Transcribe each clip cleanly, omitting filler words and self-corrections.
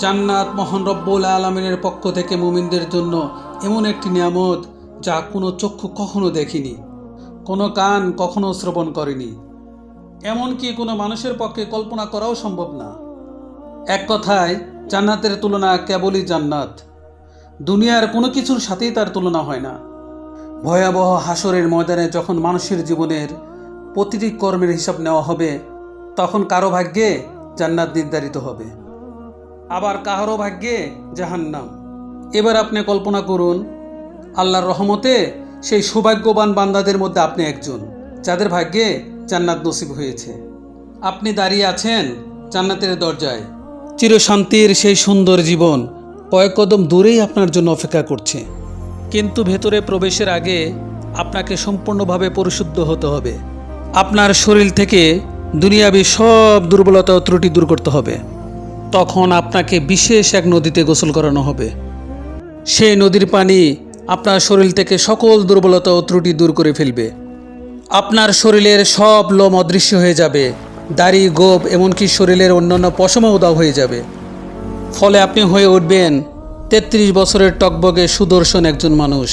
জান্নাত মহান রব্বুল আলামিনের পক্ষ থেকে মুমিনদের জন্য এমন একটি নিয়ামত যা কোনো চক্ষু কখনো দেখেনি, কোনো কান কখনো শ্রবণ করেনি, এমনকি কোনো মানুষের পক্ষে কল্পনা করাও সম্ভব না। এক কথায় জান্নাতের তুলনা কেবলই জান্নাত। দুনিয়ার কোনো কিছুর সাথেই তার তুলনা হয় না। ভয়াবহ হাসরের ময়দানে যখন মানুষের জীবনের প্রতিটি কর্মের হিসাব নেওয়া হবে, তখন কারো ভাগ্যে জান্নাত নির্ধারিত হবে, আবার কারো ভাগ্যে জাহান্নাম। এবার আপনি কল্পনা করুন, আল্লাহর রহমতে সেই সৌভাগ্যবান বান্দাদের মধ্যে আপনি একজন, যাদের ভাগ্যে জান্নাত নসিব হয়েছে। আপনি দাঁড়িয়ে আছেন জান্নাতের দরজায়। চিরশান্তির সেই সুন্দর জীবন কয়েক কদম দূরেই আপনার জন্য অপেক্ষা করছে। কিন্তু ভেতরে প্রবেশের আগে আপনাকে সম্পূর্ণভাবে পরিশুদ্ধ হতে হবে। আপনার শরীর থেকে দুনিয়াবি সব দুর্বলতা ও ত্রুটি দূর করতে হবে। তখন আপনাকে বিশেষ এক নদীতে গোসল করানো হবে। সেই নদীর পানি আপনার শরীর থেকে সকল দুর্বলতা ও ত্রুটি দূর করে ফেলবে। আপনার শরীরের সব লোম অদৃশ্য হয়ে যাবে, দাড়ি, গোঁফ, এমনকি শরীরের অন্যান্য পশমও উধাও হয়ে যাবে। ফলে আপনি হয়ে উঠবেন 33 বছরের টকবগে সুদর্শন একজন মানুষ।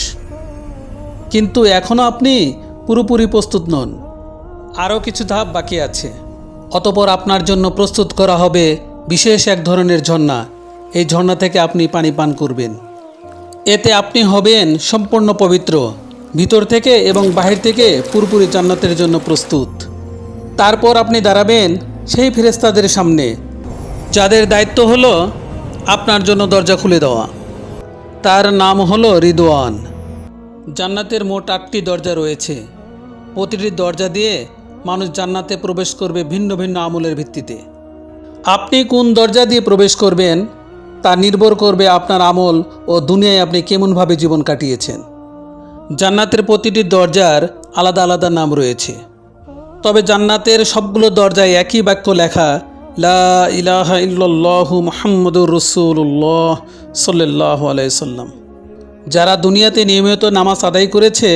কিন্তু এখনও আপনি পুরোপুরি প্রস্তুত নন, আরও কিছু ধাপ বাকি আছে। অতঃপর আপনার জন্য প্রস্তুত করা হবে বিশেষ এক ধরনের ঝর্ণা। এই ঝর্ণা থেকে আপনি পানি পান করবেন। এতে আপনি হবেন সম্পূর্ণ পবিত্র, ভিতর থেকে এবং বাহির থেকে পুরোপুরি জান্নাতের জন্য প্রস্তুত। তারপর আপনি দাঁড়াবেন সেই ফেরেশতাদের সামনে, যাদের দায়িত্ব হলো আপনার জন্য দরজা খুলে দেওয়া। তার নাম হলো রিদওয়ান। জান্নাতের মোট 8টি দরজা রয়েছে। প্রতিটি দরজা দিয়ে মানুষ জান্নাতে প্রবেশ করবে ভিন্ন ভিন্ন আমলের ভিত্তিতে। আপনি কোন দরজা দিয়ে প্রবেশ করবেন তা নির্ভর করবে আপনার আমল ও দুনিয়ায় আপনি কেমনভাবে জীবন কাটিয়েছেন। জান্নাতের প্রতিটি দরজার আলাদা আলাদা নাম রয়েছে, তবে জান্নাতের সবগুলো দরজায় একই বাক্য লেখা, লা ইলাহা ইল্লাল্লাহু মুহাম্মাদুর রাসূলুল্লাহ সাল্লাল্লাহু আলাইহি সাল্লাম। যারা দুনিয়াতে নিয়মিত নামাজ আদায় করেছে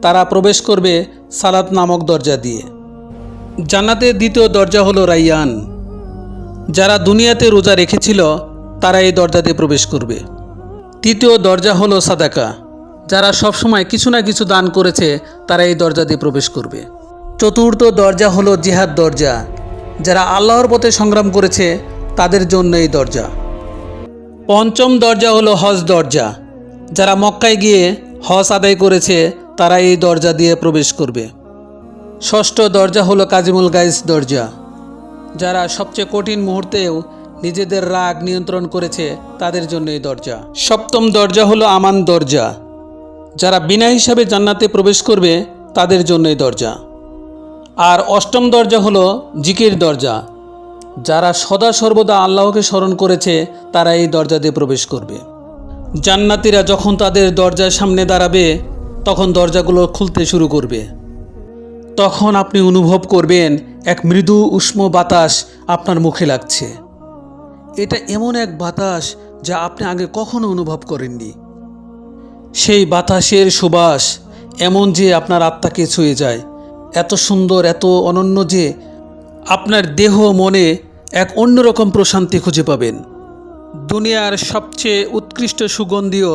তারা প্রবেশ করবে সালাত নামক দরজা দিয়ে। জান্নাতের দ্বিতীয় দরজা হলো রাইয়ান। যারা দুনিয়াতে রোজা রেখেছিল তারা এই দরজা দিয়ে প্রবেশ করবে। তৃতীয় দরজা হলো সাদাকা। যারা সবসময় কিছু না কিছু দান করেছে তারা এই দরজা দিয়ে প্রবেশ করবে। চতুর্থ দরজা হলো জিহাদ দরজা। যারা আল্লাহর পথে সংগ্রাম করেছে তাদের জন্য এই দরজা। পঞ্চম দরজা হলো হজ দরজা। যারা মক্কায় গিয়ে হজ আদায় করেছে তারা এই দরজা দিয়ে প্রবেশ করবে। ষষ্ঠ দরজা হলো কাজিমুল গাইস দরজা। যারা সবচেয়ে কঠিন মুহূর্তেও নিজেদের রাগ নিয়ন্ত্রণ করেছে তাদের জন্য এই দরজা। সপ্তম দরজা হলো আমান দরজা। যারা বিনা হিসাবে জান্নাতে প্রবেশ করবে তাদের জন্য এই দরজা। আর অষ্টম দরজা হলো জিকির দরজা। যারা সদা সর্বদা আল্লাহকে স্মরণ করেছে তারা এই দরজা দিয়ে প্রবেশ করবে। জান্নাতীরা যখন তাদের দরজার সামনে দাঁড়াবে তখন দরজাগুলো খুলতে শুরু করবে। তখন আপনি অনুভব করবেন এক মৃদু উষ্ণ বাতাস আপনার মুখে লাগছে। এটা এমন এক বাতাস যা আপনি আগে কখনো অনুভব করেননি। সেই বাতাসের সুবাস এমন যে আপনার আত্মাকে ছুঁয়ে যায়, এত সুন্দর, এত অনন্য যে আপনার দেহ মনে এক অন্যরকম প্রশান্তি খুঁজে পাবেন। দুনিয়ার সবচেয়ে উৎকৃষ্ট সুগন্ধিও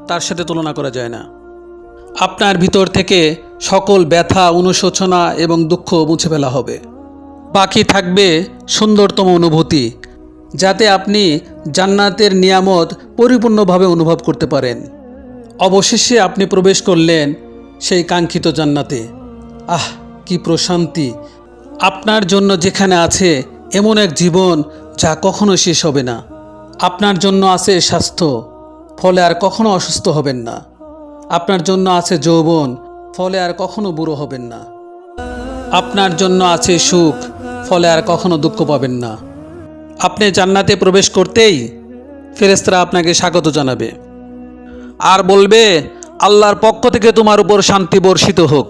তার সাথে তুলনা করা যায় না। আপনার ভিতর থেকে সকল ব্যথা, অনুশোচনা এবং দুঃখ মুছে ফেলা হবে। বাকি থাকবে সুন্দরতম অনুভূতি, যাতে আপনি জান্নাতের নিয়ামত পরিপূর্ণভাবে অনুভব করতে পারেন। অবশেষে আপনি প্রবেশ করলেন সেই কাঙ্ক্ষিত জান্নাতে। আহ, কি প্রশান্তি! আপনার জন্য যেখানে আছে এমন এক জীবন যা কখনো শেষ হবে না। আপনার জন্য আছে স্বাস্থ্য, ফলে আর কখনো অসুস্থ হবেন না। আপনার জন্য আছে যৌবন, ফলে আর কখনো বুড়ো হবেন না। আপনার জন্য আছে সুখ, ফলে আর কখনো দুঃখ পাবেন না। আপনি জান্নাতে প্রবেশ করতেই ফেরেশতারা আপনাকে স্বাগত জানাবে আর বলবে, আল্লাহর পক্ষ থেকে তোমার উপর শান্তি বর্ষিত হোক,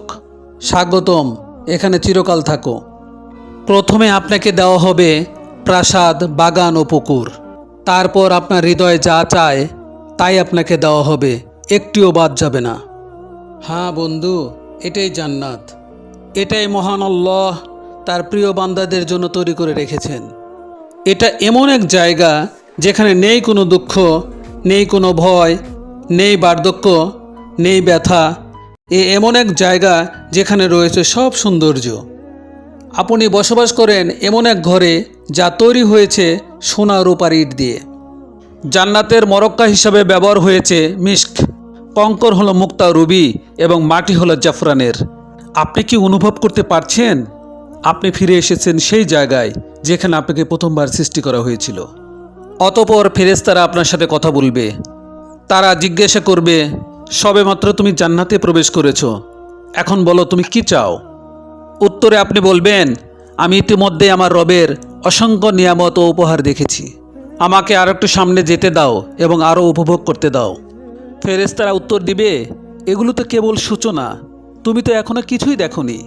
স্বাগতম, এখানে চিরকাল থাকো। প্রথমে আপনাকে দেওয়া হবে প্রাসাদ, বাগান ও পুকুর। তারপর আপনার হৃদয় যা চায় তাই আপনাকে দেওয়া হবে, একটিও বাদ যাবে না। হ্যাঁ বন্ধু, এটাই জান্নাত। এটাই মহান আল্লাহ তার প্রিয় বান্দাদের জন্য তৈরি করে রেখেছেন। এটা এমন এক জায়গা যেখানে নেই কোনো দুঃখ, নেই কোনো ভয়, নেই বার্ধক্য, নেই ব্যথা। এমন এক জায়গা যেখানে রয়েছে সব সৌন্দর্য। আপনি বসবাস করেন এমন এক ঘরে যা তৈরি হয়েছে সোনা রূপার ইট দিয়ে। জান্নাতের মরক্কা হিসাবে ব্যবহার হয়েছে মিস্ক, কঙ্কর হলো মুক্তা রুবি এবং মাটি হলো জাফরানের। আপনি কি অনুভব করতে পারছেন? আপনি ফিরে এসেছেন সেই জায়গায় যেখানে আপনাকে প্রথমবার সৃষ্টি করা হয়েছিল। অতপর ফেরেশতারা আপনার সাথে কথা বলবে। তারা জিজ্ঞাসা করবে, সবেমাত্র তুমি জান্নাতে প্রবেশ করেছো, এখন বলো তুমি কি চাও? উত্তরে আপনি বলবেন, আমি ইতিমধ্যে আমার রবের অসংখ্য নিয়ামত ও উপহার দেখেছি, আমাকে আর একটু সামনে যেতে দাও এবং আরও উপভোগ করতে দাও। ফেরেশতারা উত্তর দিবে, এগুলো তো কেবল সূচনা, তুমি তো এখনো কিছুই দেখোনি।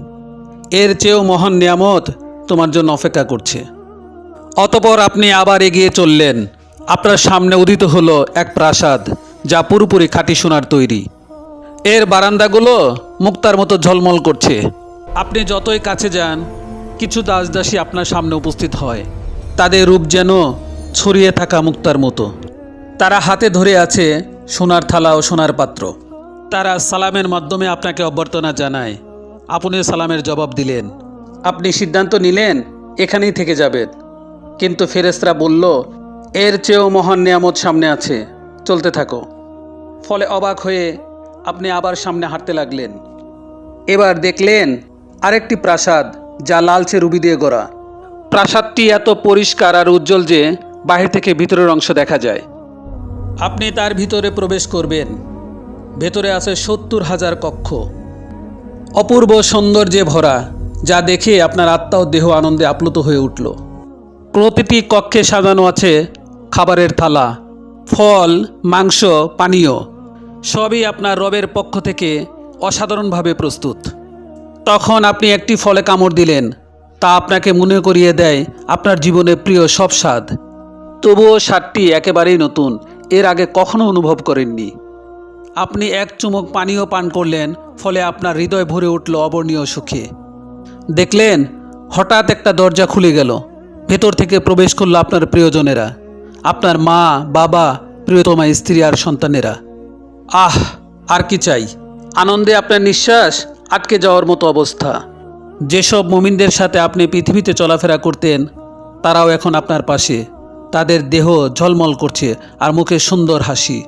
এর চেয়েও মহান নিয়ামত তোমার জন্য অপেক্ষা করছে। অতপর আপনি আবার এগিয়ে চললেন। আপনার সামনে উদিত হলো এক প্রাসাদ, যা পুরোপুরি খাঁটি সোনার তৈরি। এর বারান্দাগুলো মুক্তার মতো ঝলমল করছে। আপনি যতই কাছে যান, কিছু দাসদাসী আপনার সামনে উপস্থিত হয়। তাদের রূপ যেন ছড়িয়ে থাকা মুক্তার মতো। তারা হাতে ধরে আছে সোনার থালা ও সোনার পাত্র। তারা সালামের মাধ্যমে আপনাকে অভ্যর্থনা জানায়। আপনি সালামের জবাব দিলেন। আপনি সিদ্ধান্ত নিলেন এখানেই থেকে যাবেন, কিন্তু ফেরেশতারা বলল, এর চেয়েও মহান নিয়ামত সামনে আছে, চলতে থাকো। ফলে অবাক হয়ে আপনি আবার সামনে হাঁটতে লাগলেন। এবার দেখলেন আরেকটি প্রাসাদ, যা লালচে রুবি দিয়ে গড়া। প্রাসাদটি এত পরিষ্কার আর উজ্জ্বল যে বাহির থেকে ভিতরের অংশ দেখা যায়। আপনি তার ভিতরে প্রবেশ করবেন। ভেতরে আছে ৭০,০০০ কক্ষ, অপূর্ব সৌন্দর্যে ভরা, যা দেখে আপনার আত্মা ও দেহ আনন্দে আপ্লুত হয়ে উঠল। প্রতিটি কক্ষে সাজানো আছে খাবারের থালা, ফল, মাংস, পানীয়, সবই আপনার রবের পক্ষ থেকে অসাধারণভাবে প্রস্তুত। তখন আপনি একটি ফলে কামড় দিলেন, তা আপনাকে মনে করিয়ে দেয় আপনার জীবনের প্রিয় সব স্বাদ। তবুও স্বাদটি একেবারেই নতুন, এর আগে কখনো অনুভব করেননি। আপনি এক চুমুক পানীয় পান করলেন, ফলে আপনার হৃদয় ভরে উঠল অবর্ণীয় সুখে। দেখলেন হঠাৎ একটা দরজা খুলে গেল। ভেতর থেকে প্রবেশ করলো আপনার প্রিয়জনেরা, আপনার মা, বাবা, প্রিয়তমা স্ত্রী আর সন্তানেরা। আহ, আর কি চাই? আনন্দে আপনার নিঃশ্বাস আটকে যাওয়ার মতো অবস্থা। যেসব মুমিনদের সাথে আপনি পৃথিবীতে চলাফেরা করতেন, তারাও এখন আপনার পাশে। তাদের দেহ ঝলমল করছে আর মুখে সুন্দর হাসি।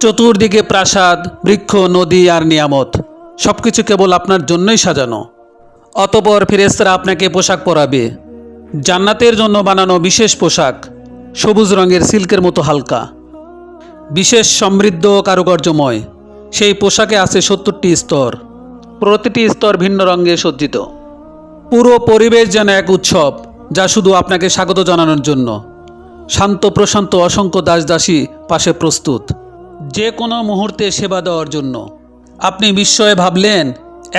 চতুর্দিকে প্রাসাদ, বৃক্ষ, নদী আর নিয়ামত, সবকিছু কেবল আপনার জন্যই সাজানো। অতপর ফেরেশতারা আপনাকে পোশাক পরাবে। জান্নাতের জন্য বানানো বিশেষ পোশাক, সবুজ রঙের সিল্কের মতো হালকা, বিশেষ সমৃদ্ধ ও কারুকার্যময়। সেই পোশাকে আছে ৭০টি স্তর, প্রতিটি স্তর ভিন্ন রঙে সজ্জিত। পুরো পরিবেশ যেন এক উৎসব, যা শুধু আপনাকে স্বাগত জানানোর জন্য। শান্ত প্রশান্ত অসংখ্য দাসদাসী পাশে প্রস্তুত, যে কোনো মুহূর্তে সেবা দেওয়ার জন্য। আপনি বিস্ময়ে ভাবলেন,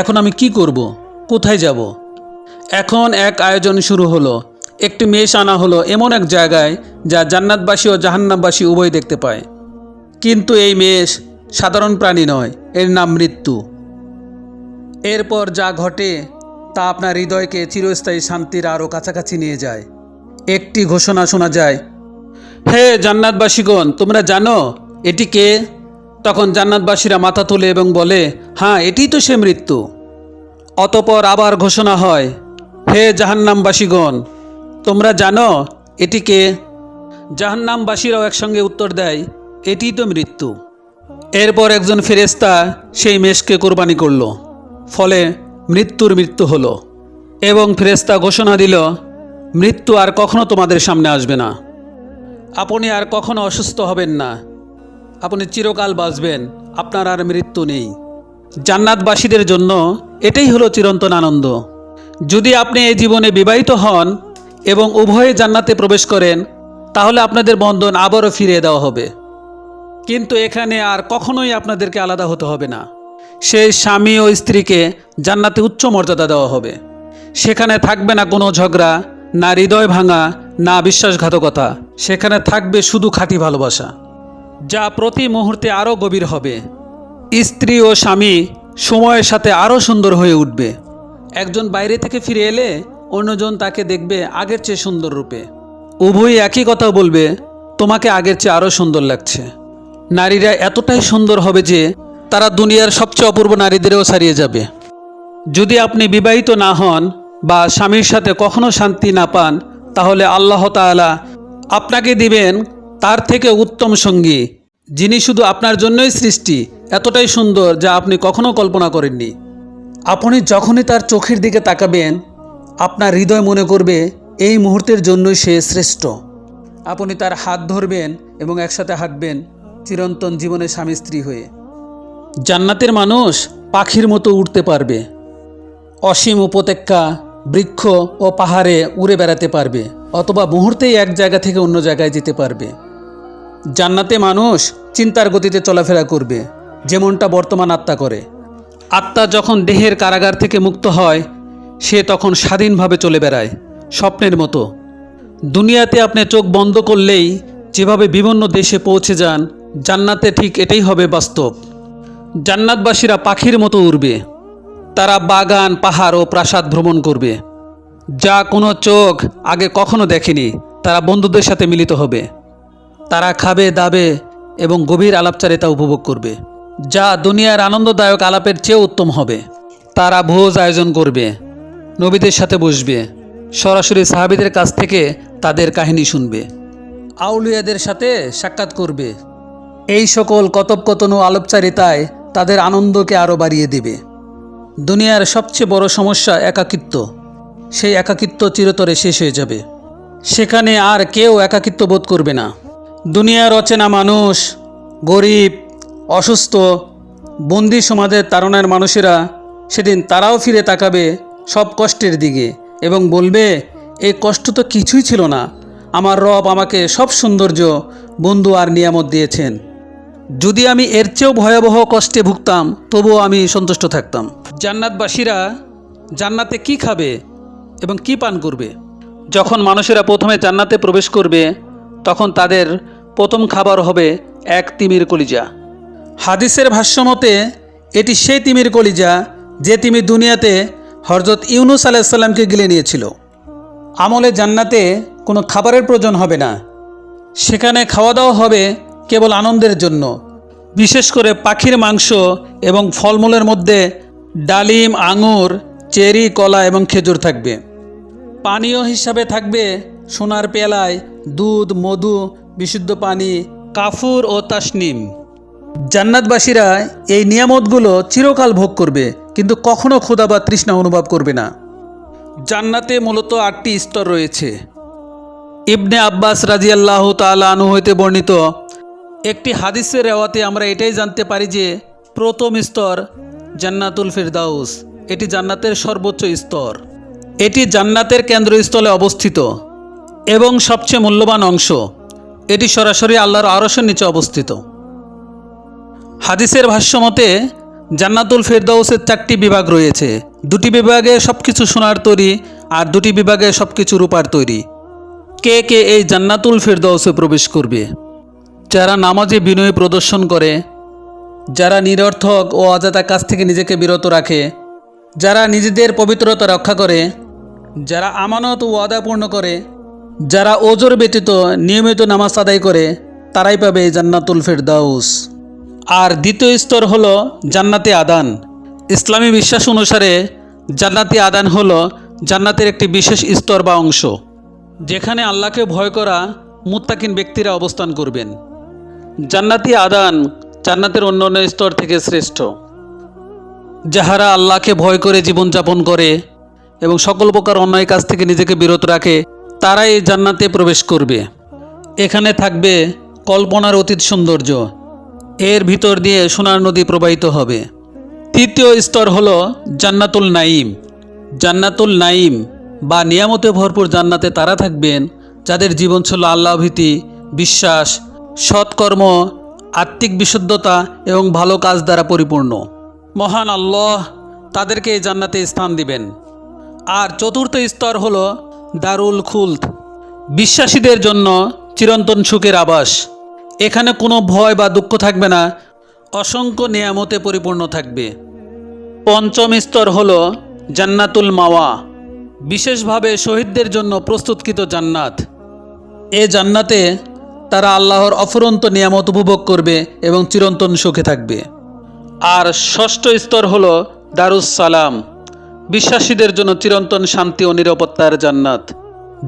এখন আমি কি করব, কোথায় যাব? এখন এক আয়োজন শুরু হলো। একটি মেষ আনা হলো এমন এক জায়গায় যা জান্নাতবাসী ও জাহান্নামবাসী উভয় দেখতে পায়। কিন্তু এই মেষ সাধারণ প্রাণী নয়, এর নাম মৃত্যু। এরপর যা ঘটে তা আপনার হৃদয়কে চিরস্থায়ী শান্তির আরও কাছাকাছি নিয়ে যায়। একটি ঘোষণা শোনা যায়, হে জান্নাতবাসীগণ, তোমরা জানো এটি কে? তখন জান্নাতবাসীরা মাথা তোলে এবং বলে, হ্যাঁ, এটিই তো সে মৃত্যু। অতপর আবার ঘোষণা হয়, হে জাহান্নামবাসীগণ, তোমরা জানো এটি কে? জাহান্নামবাসীরাও একসঙ্গে উত্তর দেয়, এটিই তো মৃত্যু। এরপর একজন ফেরেশতা সেই মেষকে কোরবানি করল। ফলে মৃত্যুর মৃত্যু হলো এবং ফেরেশতা ঘোষণা দিল, মৃত্যু আর কখনো তোমাদের সামনে আসবে না। আপনি আর কখনো অসুস্থ হবেন না, আপনি চিরকাল বাঁচবেন, আপনার আর মৃত্যু নেই। জান্নাতবাসীদের জন্য এটাই হলো চিরন্তন আনন্দ। যদি আপনি এই জীবনে বিবাহিত হন এবং উভয়ে জান্নাতে প্রবেশ করেন, তাহলে আপনাদের বন্ধন আবারও ফিরিয়ে দেওয়া হবে। কিন্তু এখানে আর কখনোই আপনাদেরকে আলাদা হতে হবে না। সেই স্বামী ও স্ত্রীকে জান্নাতে উচ্চ মর্যাদা দেওয়া হবে। সেখানে থাকবে না কোনো ঝগড়া, না হৃদয় ভাঙা, না বিশ্বাসঘাতকতা। সেখানে থাকবে শুধু খাঁটি ভালোবাসা, যা প্রতি মুহূর্তে আরও গভীর হবে। স্ত্রী ও স্বামী সময়ের সাথে আরও সুন্দর হয়ে উঠবে। একজন বাইরে থেকে ফিরে এলে অন্যজন তাকে দেখবে আগের চেয়ে সুন্দর রূপে। উভয়ই একই কথা বলবে, তোমাকে আগের চেয়ে আরও সুন্দর লাগছে। নারীরা এতটাই সুন্দর হবে যে তারা দুনিয়ার সবচেয়ে অপূর্ব নারীদেরও ছাড়িয়ে যাবে। যদি আপনি বিবাহিত না হন বা স্বামীর সাথে কখনো শান্তি না পান, তাহলে আল্লাহ তাআলা আপনাকে দিবেন তার থেকে উত্তম সঙ্গী, যিনি শুধু আপনার জন্যই সৃষ্টি, এতটাই সুন্দর যা আপনি কখনো কল্পনা করেননি। আপনি যখনই তার চোখের দিকে তাকাবেন, আপনার হৃদয় মনে করবে এই মুহূর্তের জন্যই সে শ্রেষ্ঠ। আপনি তার হাত ধরবেন এবং একসাথে হাঁটবেন চিরন্তন জীবনে স্বামী স্ত্রী হয়ে। জান্নাতের মানুষ পাখির মতো উড়তে পারবে, অসীম উপত্যকা, বৃক্ষ ও পাহাড়ে উড়ে বেড়াতে পারবে, অথবা মুহূর্তেই এক জায়গা থেকে অন্য জায়গায় যেতে পারবে। জান্নাতে মানুষ চিন্তার গতিতে চলাফেরা করবে, যেমনটা বর্তমান আত্মা করে। আত্মা যখন দেহের কারাগার থেকে মুক্ত হয়, সে তখন স্বাধীনভাবে চলে বেড়ায়, স্বপ্নের মতো। দুনিয়াতে আপনি চোখ বন্ধ করলেই যেভাবে বিভিন্ন দেশে পৌঁছে যান, জান্নাতে ঠিক এটাই হবে বাস্তব। জান্নাতবাসীরা পাখির মতো উড়বে। তারা বাগান, পাহাড় ও প্রাসাদ ভ্রমণ করবে, যা কোনো চোখ আগে কখনো দেখেনি। তারা বন্ধুদের সাথে মিলিত হবে। তারা খাবে, দাবে এবং গভীর আলাপচারিতা উপভোগ করবে, যা দুনিয়ার আনন্দদায়ক আলাপের চেয়েও উত্তম হবে। তারা ভোজ আয়োজন করবে, নবীদের সাথে বসবে, সরাসরি সাহাবীদের কাছ থেকে তাদের কাহিনী শুনবে, আউলিয়াদের সাথে সাক্ষাৎ করবে। এই সকল কথোপকথন ও আলাপচারিতায় তাদের আনন্দকে আরও বাড়িয়ে দেবে। দুনিয়ার সবচেয়ে বড় সমস্যা একাকিত্ব। সেই একাকিত্ব চিরতরে শেষ হয়ে যাবে। সেখানে আর কেউ একাকিত্ব বোধ করবে না। দুনিয়ার অচেনা মানুষ, গরিব, অসুস্থ, বন্দি সমাজের তাড়নার মানুষেরা সেদিন তারাও ফিরে তাকাবে সব কষ্টের দিকে এবং বলবে, এই কষ্ট তো কিছুই ছিল না, আমার রব আমাকে সব সৌন্দর্য, বন্ধু আর নিয়ামত দিয়েছেন। যদি আমি এর চেয়েও ভয়াবহ কষ্টে ভুগতাম, তবুও আমি সন্তুষ্ট থাকতাম। জান্নাতবাসীরা জান্নাতে কি খাবে এবং কি পান করবে? যখন মানুষেরা প্রথমে জান্নাতে প্রবেশ করবে, তখন তাদের প্রথম খাবার হবে এক তিমির কলিজা। হাদিসের ভাষ্যমতে এটি সেই তিমির কলিজা যে তিমি দুনিয়াতে হযরত ইউনুস আলাইহিস সালামকে গিলে নিয়েছিল। আমলে জান্নাতে কোনো খাবারের প্রয়োজন হবে না। সেখানে খাওয়া দাওয়া হবে কেবল আনন্দের জন্য। বিশেষ করে পাখির মাংস এবং ফলমূলের মধ্যে ডালিম, আঙুর, চেরি, কলা এবং খেজুর থাকবে। পানীয় হিসাবে থাকবে সোনার পেয়ালায় দুধ, মধু, বিশুদ্ধ পানি, কাফুর ও তাসনিম। জান্নাতবাসীরা এই নিয়ামতগুলো চিরকাল ভোগ করবে, কিন্তু কখনো ক্ষুধা বা তৃষ্ণা অনুভব করবে না। জান্নাতে মূলত 8টি স্তর রয়েছে। ইবনে আব্বাস রাদিয়াল্লাহু তাআলা আনহু হইতে বর্ণিত একটি হাদিসের রেওয়াতে আমরা এটাই জানতে পারি যে প্রথম স্তর জান্নাতুল ফিরদাউস। এটি জান্নাতের সর্বোচ্চ স্তর। এটি জান্নাতের কেন্দ্রস্থলে অবস্থিত এবং সবচেয়ে মূল্যবান অংশ। এটি সরাসরি আল্লাহর আরশের নিচে অবস্থিত। হাদিসের ভাষ্যমতে জান্নাতুল ফিরদাউসের 4টি বিভাগ রয়েছে। 2টি বিভাগে সবকিছু সোনার তৈরি আর 2টি বিভাগে সবকিছু রূপার তৈরি। কে কে এই জান্নাতুল ফিরদাউসে প্রবেশ করবে? যারা নামাজে বিনয় প্রদর্শন করে, যারা নিরর্থক ও অযথা কাজ থেকে নিজেকে বিরত রাখে, যারা নিজেদের পবিত্রতা রক্ষা করে, যারা আমানত ও ওয়াদা পূর্ণ করে, যারা ওজর ব্যতীত নিয়মিত নামাজ আদায় করে, তারাই পাবে জান্নাতুল ফিরদাউস। আর দ্বিতীয় স্তর হলো জান্নাতে আদান। ইসলামী বিশ্বাস অনুসারে জান্নাতি আদান হলো জান্নাতের একটি বিশেষ স্তর বা অংশ, যেখানে আল্লাহকে ভয় করা মুত্তাকিন ব্যক্তিরা অবস্থান করবেন। জান্নাতি আদান জান্নাতের অন্যান্য স্তর থেকে শ্রেষ্ঠ। যাহারা আল্লাহকে ভয় করে জীবনযাপন করে এবং সকল প্রকার অন্যায় কাজ থেকে নিজেকে বিরত রাখে, তারাই এই জান্নাতে প্রবেশ করবে। এখানে থাকবে কল্পনার অতীত সৌন্দর্য। এর ভিতর দিয়ে সোনার নদী প্রবাহিত হবে। তৃতীয় স্তর হলো জান্নাতুল নাঈম। জান্নাতুল নাঈম বা নিয়ামতে ভরপুর জান্নাতে তারা থাকবেন যাদের জীবন ছিল আল্লাহভীতি, বিশ্বাস, সৎকর্ম, আত্মিক বিশুদ্ধতা এবং ভালো কাজ দ্বারা পরিপূর্ণ। মহান আল্লাহ তাদেরকে এই জান্নাতে স্থান দিবেন। আর চতুর্থ স্তর হলো দারুল খুলদ, বিশ্বাসীদের জন্য চিরন্তন সুখের আবাস। এখানে কোনো ভয় বা দুঃখ থাকবে না, অসংখ্য নিয়ামতে পরিপূর্ণ থাকবে। পঞ্চম স্তর হলো জান্নাতুল মাওয়া, বিশেষভাবে শহীদদের জন্য প্রস্তুতকৃত জান্নাত। এ জান্নাতে তারা আল্লাহর অফুরন্ত নিয়ামত উপভোগ করবে এবং চিরন্তন সুখে থাকবে। আর ষষ্ঠ স্তর হলো দারুস সালাম, বিশ্বাসীদের জন্য চিরন্তন শান্তি ও নিরাপত্তার জান্নাত,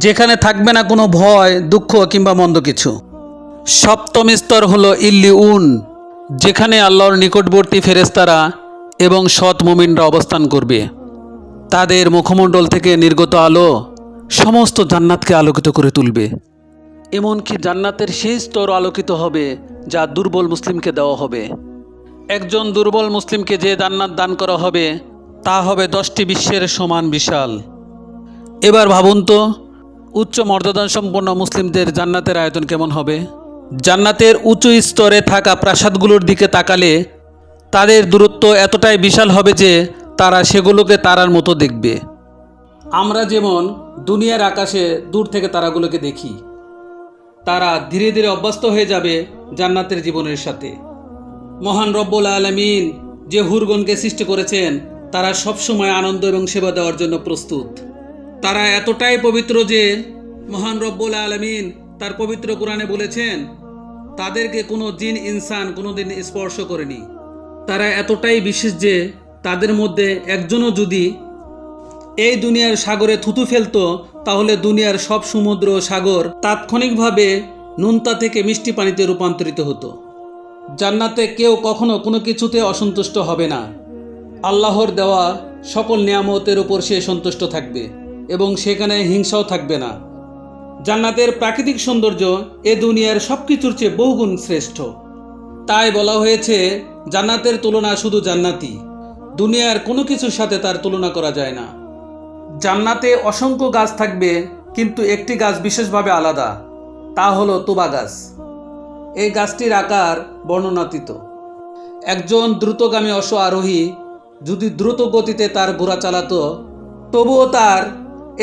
যেখানে থাকবে না কোনো ভয়, দুঃখ কিংবা মন্দ কিছু। সপ্তম স্তর হলো ইল্লিউন, যেখানে আল্লাহর নিকটবর্তী ফেরেশতারা এবং সৎ মুমিনরা অবস্থান করবে। তাদের মুখমণ্ডল থেকে নির্গত আলো সমস্ত জান্নাতকে আলোকিত করে তুলবে। এমনকি জান্নাতের সেই স্তর আলোকিত হবে যা দুর্বল মুসলিমকে দেওয়া হবে। একজন দুর্বল মুসলিমকে যে জান্নাত দান করা হবে তা হবে 10টি বিশ্বের সমান বিশাল। এবার ভাবুন তো, উচ্চ মর্যাদা সম্পন্ন মুসলিমদের জান্নাতের আয়তন কেমন হবে? জান্নাতের উঁচু স্তরে থাকা প্রাসাদগুলোর দিকে তাকালে তাদের দূরত্ব এতটাই বিশাল হবে যে তারা সেগুলোকে তারার মতো দেখবে। আমরা যেমন দুনিয়ার আকাশে দূর থেকে তারাগুলোকে দেখি, তারা ধীরে ধীরে অভ্যস্ত হয়ে যাবে জান্নাতের জীবনের সাথে। মহান রব্বুল আলামিন যে হুরগণকে সৃষ্টি করেছেন তারা সবসময় আনন্দ এবং সেবা দেওয়ার জন্য প্রস্তুত। তারা এতটাই পবিত্র যে মহান রব্বুল আলামিন তার পবিত্র কোরআনে বলেছেন তাদেরকে কোনো জিন ইনসান কোনোদিন স্পর্শ করেনি। তারা এতটাই বিশেষ যে তাদের মধ্যে একজনও যদি এই দুনিয়ার সাগরে থুতু ফেলতো তাহলে দুনিয়ার সব সমুদ্র সাগর তাৎক্ষণিকভাবে নোনতা থেকে মিষ্টি পানিতে রূপান্তরিত হতো। জান্নাতে কেউ কখনো কোনো কিছুতে অসন্তুষ্ট হবে না। আল্লাহর দেওয়া সকল নিয়ামতের উপর সে সন্তুষ্ট থাকবে এবং সেখানে হিংসাও থাকবে না। জান্নাতের প্রাকৃতিক সৌন্দর্য এ দুনিয়ার সব কিছুর চেয়ে বহুগুণ শ্রেষ্ঠ। তাই বলা হয়েছে জান্নাতের তুলনা শুধু জান্নাতি, দুনিয়ার কোনো কিছুর সাথে তার তুলনা করা যায় না। জান্নাতে অসংখ্য গাছ থাকবে, কিন্তু একটি গাছ বিশেষভাবে আলাদা, তা হলো তুবা গাছ। এই গাছটির আকার বর্ণনাতীত। একজন দ্রুতগামী অশ্ব আরোহী যদি দ্রুত গতিতে তার ঘোড়া চালাতো তবুও তার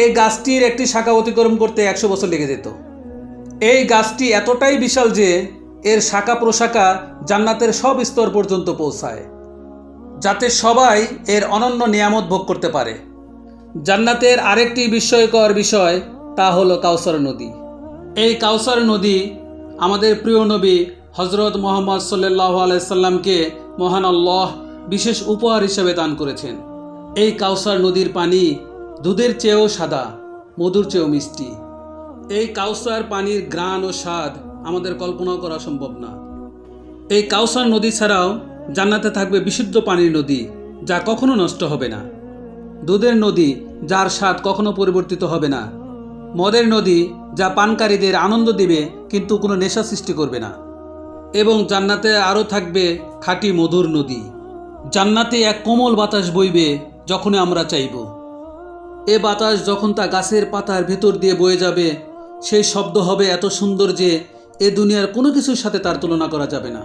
এই গাছটির একটি শাখা অতিক্রম করতে 100 বছর লেগে যেত। এই গাছটি এতটাই বিশাল যে এর শাখা প্রশাখা জান্নাতের সব স্তর পর্যন্ত পৌঁছায়, যাতে সবাই এর অনন্য নিয়ামত ভোগ করতে পারে। জান্নাতের আরেকটি বিস্ময়কর বিষয় তা হলো কাউসার নদী। এই কাউসার নদী আমাদের প্রিয় নবী হজরত মুহাম্মদ সাল্লাল্লাহু আলাইহি সাল্লামকে মহান আল্লাহ বিশেষ উপহার হিসেবে দান করেছেন। এই কাউসার নদীর পানি দুধের চেয়েও সাদা, মধুর চেয়েও মিষ্টি। এই কাউসার পানির ঘ্রাণ ও স্বাদ আমাদের কল্পনাও করা সম্ভব না। এই কাউসার নদী ছাড়াও জান্নাতে থাকবে বিশুদ্ধ পানির নদী, যা কখনো নষ্ট হবে না। দুধের নদী, যার স্বাদ কখনো পরিবর্তিত হবে না। মদের নদী, যা পানকারীদের আনন্দ দিবে কিন্তু কোনো নেশা সৃষ্টি করবে না। এবং জান্নাতে আরও থাকবে খাঁটি মধুর নদী। জান্নাতে এক কোমল বাতাস বইবে যখনই আমরা চাইব। এ বাতাস যখন তা গাছের পাতার ভেতর দিয়ে বয়ে যাবে, সেই শব্দ হবে এত সুন্দর যে এ দুনিয়ার কোনো কিছুর সাথে তার তুলনা করা যাবে না।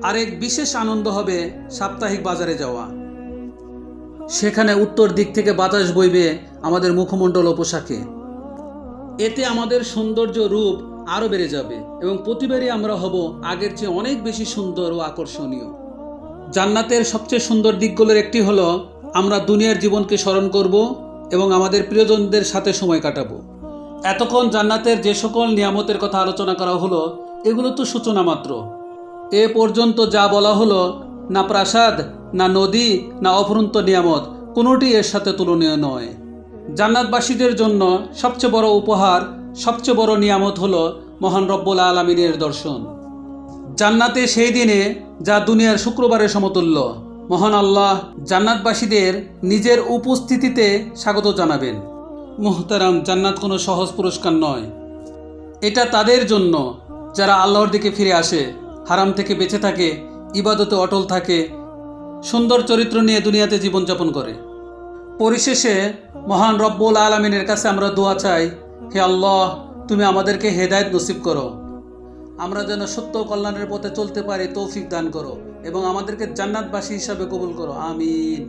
আরেক বিশেষ আনন্দ হবে সাপ্তাহিক বাজারে যাওয়া। সেখানে উত্তর দিক থেকে বাতাস বইবে আমাদের মুখমণ্ডল ও পোশাকে। এতে আমাদের সৌন্দর্য রূপ আরও বেড়ে যাবে এবং প্রতিবারই আমরা হব আগের চেয়ে অনেক বেশি সুন্দর ও আকর্ষণীয়। জান্নাতের সবচেয়ে সুন্দর দিকগুলোর একটি হলো আমরা দুনিয়ার জীবনকে স্মরণ করব এবং আমাদের প্রিয়জনদের সাথে সময় কাটাবো। এতক্ষণ জান্নাতের যে সকল নিয়ামতের কথা আলোচনা করা হলো এগুলো তো সূচনা মাত্র। এ পর্যন্ত যা বলা হলো, না প্রাসাদ, না নদী, না অফুরন্ত নিয়ামত, কোনোটি এর সাথে তুলনীয় নয়। জান্নাতবাসীদের জন্য সবচেয়ে বড় উপহার, সবচেয়ে বড় নিয়ামত হলো মহান রব্বুল আলামিনের দর্শন। জান্নাতে সেই দিনে যা দুনিয়ার শুক্রবারের সমতুল্য, মহান আল্লাহ জান্নাতবাসীদের নিজের উপস্থিতিতে স্বাগত জানাবেন। মুহতারাম, জান্নাত কোনো সহজ পুরস্কার নয়। এটা তাদের জন্য যারা আল্লাহর দিকে ফিরে আসে, হারাম থেকে বেঁচে থাকে, ইবাদতে অটল থাকে, সুন্দর চরিত্র নিয়ে দুনিয়াতে জীবনযাপন করে। পরিশেষে মহান রব্বুল আলামিনের কাছে আমরা দোয়া চাই, হে আল্লাহ, তুমি আমাদেরকে হেদায়েত নসিব করো, আমরা যেন সত্য কল্যাণের পথে চলতে পারি তৌফিক দান করো এবং আমাদেরকে জান্নাতবাসী হিসাবে কবুল করো। আমিন।